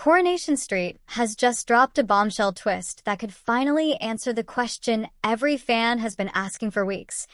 Coronation Street has just dropped a bombshell twist that could finally answer the question every fan has been asking for weeks.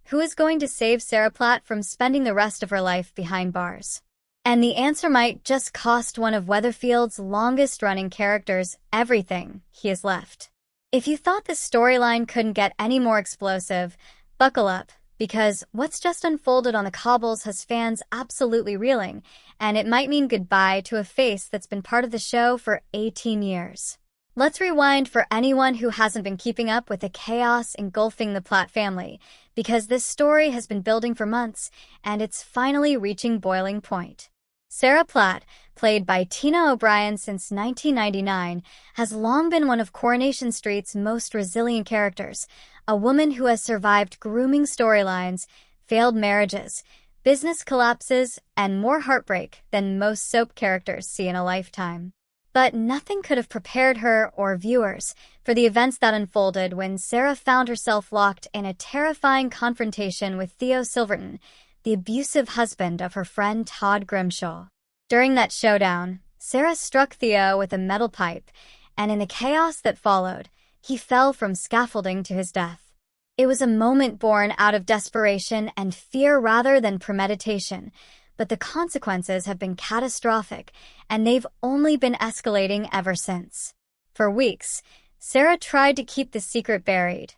Who is going to save Sarah Platt from spending the rest of her life behind bars? And the answer might just cost one of Weatherfield's longest-running characters everything he has left. If you thought this storyline couldn't get any more explosive, buckle up, because what's just unfolded on the cobbles has fans absolutely reeling, and it might mean goodbye to a face that's been part of the show for 18 years. Let's rewind for anyone who hasn't been keeping up with the chaos engulfing the Platt family, because this story has been building for months, and it's finally reaching boiling point. Sarah Platt, played by Tina O'Brien since 1999, has long been one of Coronation Street's most resilient characters, a woman who has survived grooming storylines, failed marriages, business collapses, and more heartbreak than most soap characters see in a lifetime. But nothing could have prepared her or viewers for the events that unfolded when Sarah found herself locked in a terrifying confrontation with Theo Silverton, the abusive husband of her friend Todd Grimshaw. During that showdown, Sarah struck Theo with a metal pipe, and in the chaos that followed, he fell from scaffolding to his death. It was a moment born out of desperation and fear rather than premeditation, but the consequences have been catastrophic, and they've only been escalating ever since. For weeks, Sarah tried to keep the secret buried,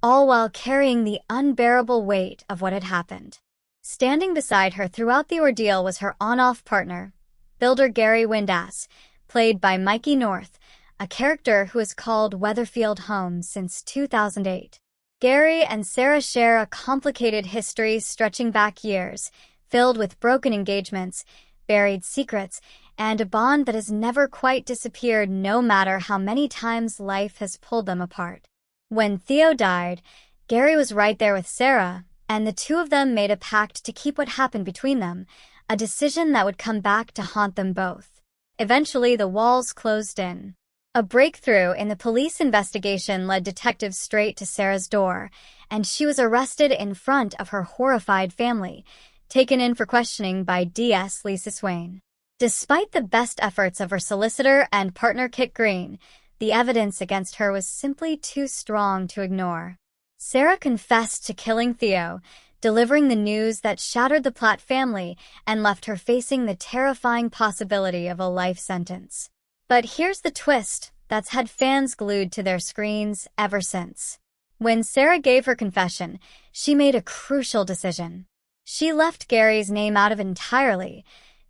all while carrying the unbearable weight of what had happened. Standing beside her throughout the ordeal was her on-off partner, builder Gary Windass, played by Mikey North, a character who has called Weatherfield home since 2008. Gary and Sarah share a complicated history stretching back years, filled with broken engagements, buried secrets, and a bond that has never quite disappeared no matter how many times life has pulled them apart. When Theo died, Gary was right there with Sarah, and the two of them made a pact to keep what happened between them, a decision that would come back to haunt them both. Eventually, the walls closed in. A breakthrough in the police investigation led detectives straight to Sarah's door, and she was arrested in front of her horrified family, taken in for questioning by DS Lisa Swain. Despite the best efforts of her solicitor and partner Kit Green, the evidence against her was simply too strong to ignore. Sarah confessed to killing Theo, delivering the news that shattered the Platt family and left her facing the terrifying possibility of a life sentence. But here's the twist that's had fans glued to their screens ever since. When Sarah gave her confession, she made a crucial decision. She left Gary's name out of it entirely,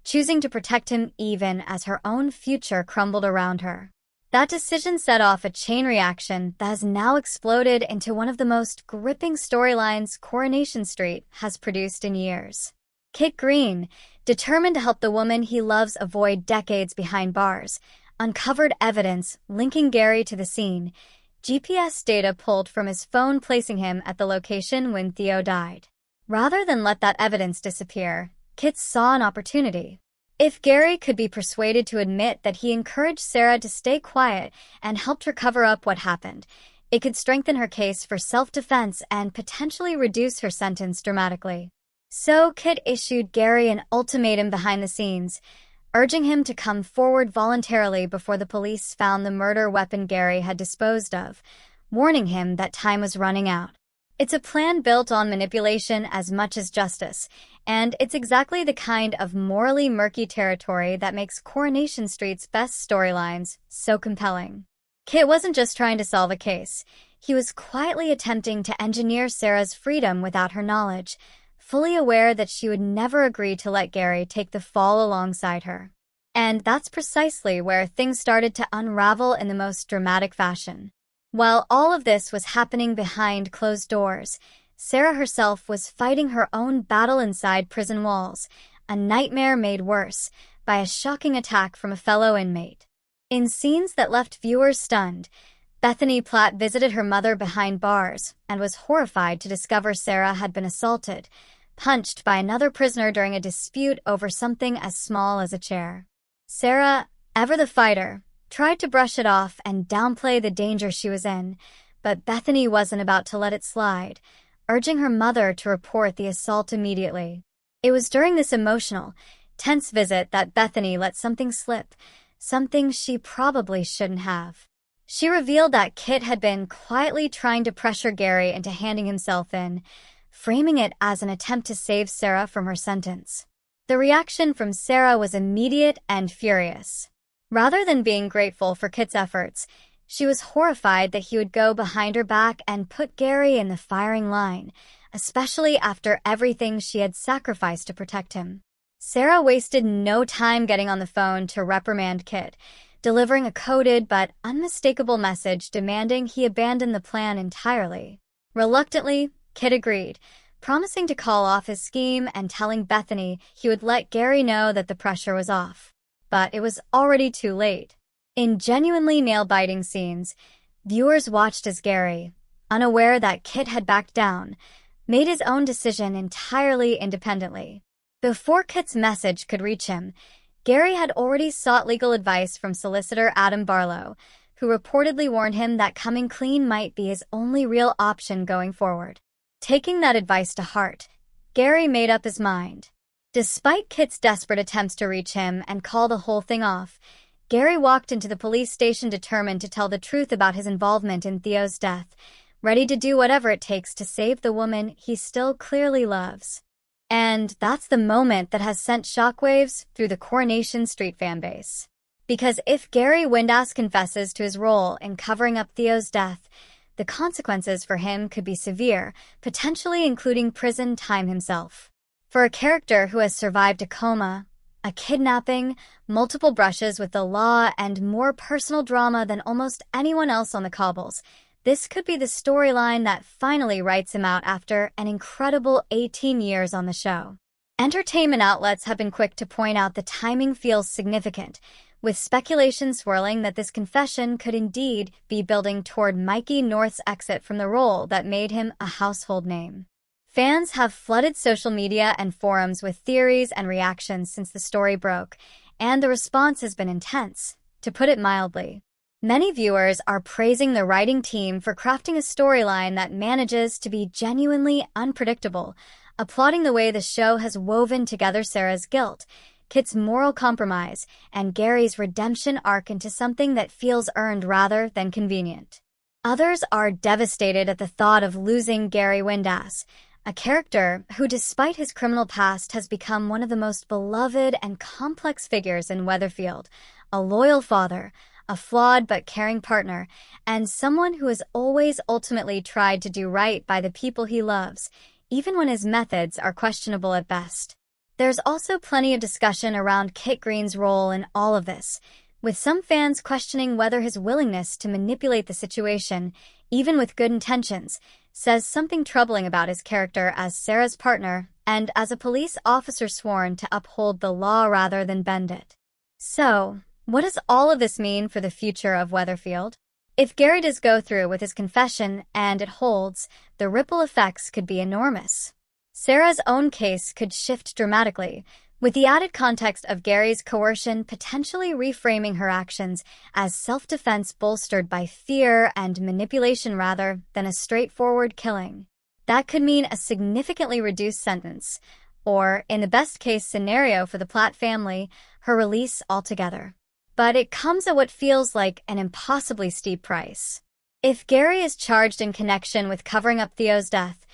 choosing to protect him even as her own future crumbled around her. That decision set off a chain reaction that has now exploded into one of the most gripping storylines Coronation Street has produced in years. Kit Green, determined to help the woman he loves avoid decades behind bars, uncovered evidence linking Gary to the scene, GPS data pulled from his phone placing him at the location when Theo died. Rather than let that evidence disappear, Kit saw an opportunity. If Gary could be persuaded to admit that he encouraged Sarah to stay quiet and helped her cover up what happened, it could strengthen her case for self-defense and potentially reduce her sentence dramatically. So Kit issued Gary an ultimatum behind the scenes, urging him to come forward voluntarily before the police found the murder weapon Gary had disposed of, warning him that time was running out. It's a plan built on manipulation as much as justice, and it's exactly the kind of morally murky territory that makes Coronation Street's best storylines so compelling. Kit wasn't just trying to solve a case. He was quietly attempting to engineer Sarah's freedom without her knowledge, fully aware that she would never agree to let Gary take the fall alongside her. And that's precisely where things started to unravel in the most dramatic fashion. While all of this was happening behind closed doors, Sarah herself was fighting her own battle inside prison walls, a nightmare made worse by a shocking attack from a fellow inmate. In scenes that left viewers stunned, Bethany Platt visited her mother behind bars and was horrified to discover Sarah had been assaulted, punched by another prisoner during a dispute over something as small as a chair. Sarah, ever the fighter, tried to brush it off and downplay the danger she was in, but Bethany wasn't about to let it slide, urging her mother to report the assault immediately. It was during this emotional, tense visit that Bethany let something slip, something she probably shouldn't have. She revealed that Kit had been quietly trying to pressure Gary into handing himself in, framing it as an attempt to save Sarah from her sentence. The reaction from Sarah was immediate and furious. Rather than being grateful for Kit's efforts, she was horrified that he would go behind her back and put Gary in the firing line, especially after everything she had sacrificed to protect him. Sarah wasted no time getting on the phone to reprimand Kit, delivering a coded but unmistakable message demanding he abandon the plan entirely. Reluctantly, Kit agreed, promising to call off his scheme and telling Bethany he would let Gary know that the pressure was off. But it was already too late. In genuinely nail-biting scenes, viewers watched as Gary, unaware that Kit had backed down, made his own decision entirely independently. Before Kit's message could reach him, Gary had already sought legal advice from solicitor Adam Barlow, who reportedly warned him that coming clean might be his only real option going forward. Taking that advice to heart, Gary made up his mind. Despite Kit's desperate attempts to reach him and call the whole thing off, Gary walked into the police station determined to tell the truth about his involvement in Theo's death, ready to do whatever it takes to save the woman he still clearly loves. And that's the moment that has sent shockwaves through the Coronation Street fanbase. Because if Gary Windass confesses to his role in covering up Theo's death, the consequences for him could be severe, potentially including prison time himself. For a character who has survived a coma, a kidnapping, multiple brushes with the law, and more personal drama than almost anyone else on the cobbles, this could be the storyline that finally writes him out after an incredible 18 years on the show. Entertainment outlets have been quick to point out the timing feels significant, with speculation swirling that this confession could indeed be building toward Mikey North's exit from the role that made him a household name. Fans have flooded social media and forums with theories and reactions since the story broke, and the response has been intense, to put it mildly. Many viewers are praising the writing team for crafting a storyline that manages to be genuinely unpredictable, applauding the way the show has woven together Sarah's guilt, Kit's moral compromise, and Gary's redemption arc into something that feels earned rather than convenient. Others are devastated at the thought of losing Gary Windass, a character who, despite his criminal past, has become one of the most beloved and complex figures in Weatherfield, a loyal father, a flawed but caring partner, and someone who has always ultimately tried to do right by the people he loves, even when his methods are questionable at best. There's also plenty of discussion around Kit Green's role in all of this, with some fans questioning whether his willingness to manipulate the situation, even with good intentions, says something troubling about his character as Sarah's partner and as a police officer sworn to uphold the law rather than bend it. So, what does all of this mean for the future of Weatherfield? If Gary does go through with his confession and it holds, the ripple effects could be enormous. Sarah's own case could shift dramatically, with the added context of Gary's coercion potentially reframing her actions as self-defense bolstered by fear and manipulation rather than a straightforward killing. That could mean a significantly reduced sentence, or, in the best-case scenario for the Platt family, her release altogether. But it comes at what feels like an impossibly steep price. If Gary is charged in connection with covering up Theo's death,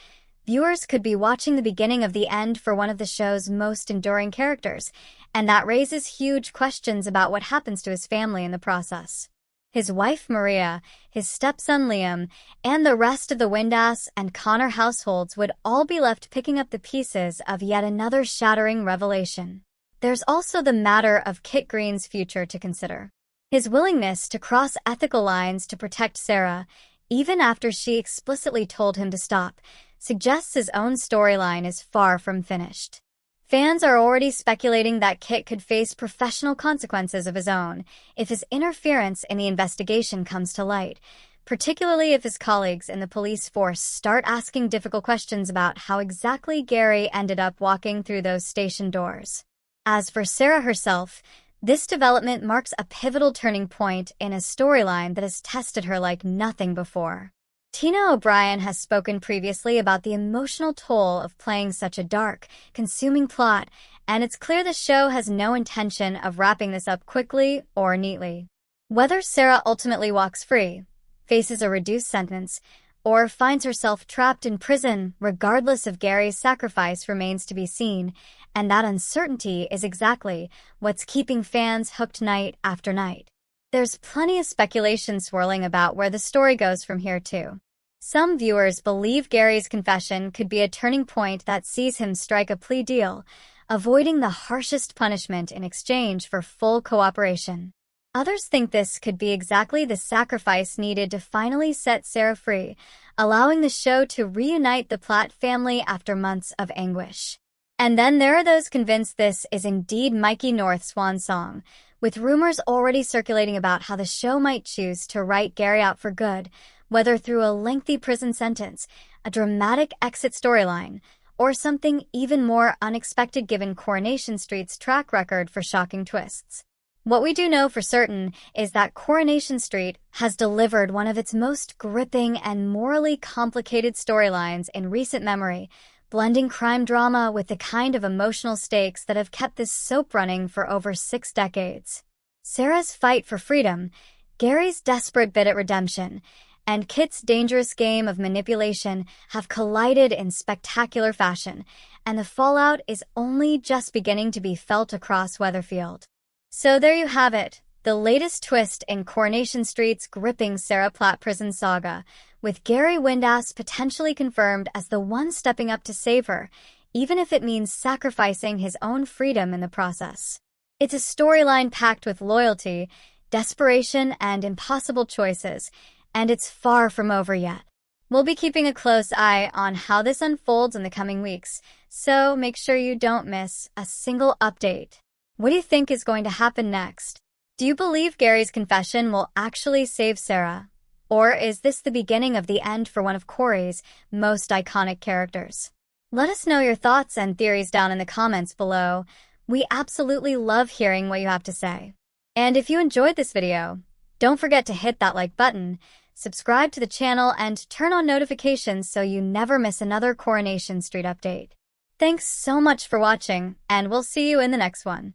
viewers could be watching the beginning of the end for one of the show's most enduring characters, and that raises huge questions about what happens to his family in the process. His wife Maria, his stepson Liam, and the rest of the Windass and Connor households would all be left picking up the pieces of yet another shattering revelation. There's also the matter of Kit Green's future to consider. His willingness to cross ethical lines to protect Sarah, even after she explicitly told him to stop, suggests his own storyline is far from finished. Fans are already speculating that Kit could face professional consequences of his own if his interference in the investigation comes to light, particularly if his colleagues in the police force start asking difficult questions about how exactly Gary ended up walking through those station doors. As for Sarah herself, this development marks a pivotal turning point in a storyline that has tested her like nothing before. Tina O'Brien has spoken previously about the emotional toll of playing such a dark, consuming plot and it's clear the show has no intention of wrapping this up quickly or neatly. Whether Sarah ultimately walks free, faces a reduced sentence, or finds herself trapped in prison regardless of Gary's sacrifice remains to be seen, and that uncertainty is exactly what's keeping fans hooked night after night. There's plenty of speculation swirling about where the story goes from here too. Some viewers believe Gary's confession could be a turning point that sees him strike a plea deal, avoiding the harshest punishment in exchange for full cooperation. Others think this could be exactly the sacrifice needed to finally set Sarah free, allowing the show to reunite the Platt family after months of anguish. And then there are those convinced this is indeed Mikey North's swan song, with rumors already circulating about how the show might choose to write Gary out for good, whether through a lengthy prison sentence, a dramatic exit storyline, or something even more unexpected given Coronation Street's track record for shocking twists. What we do know for certain is that Coronation Street has delivered one of its most gripping and morally complicated storylines in recent memory, blending crime drama with the kind of emotional stakes that have kept this soap running for over 6 decades. Sarah's fight for freedom, Gary's desperate bid at redemption, and Kit's dangerous game of manipulation have collided in spectacular fashion, and the fallout is only just beginning to be felt across Weatherfield. So there you have it, the latest twist in Coronation Street's gripping Sarah Platt prison saga, with Gary Windass potentially confirmed as the one stepping up to save her, even if it means sacrificing his own freedom in the process. It's a storyline packed with loyalty, desperation, and impossible choices, and it's far from over yet. We'll be keeping a close eye on how this unfolds in the coming weeks, so make sure you don't miss a single update. What do you think is going to happen next? Do you believe Gary's confession will actually save Sarah? Or is this the beginning of the end for one of Corrie's most iconic characters? Let us know your thoughts and theories down in the comments below. We absolutely love hearing what you have to say. And if you enjoyed this video, don't forget to hit that like button, subscribe to the channel, and turn on notifications so you never miss another Coronation Street update. Thanks so much for watching, and we'll see you in the next one.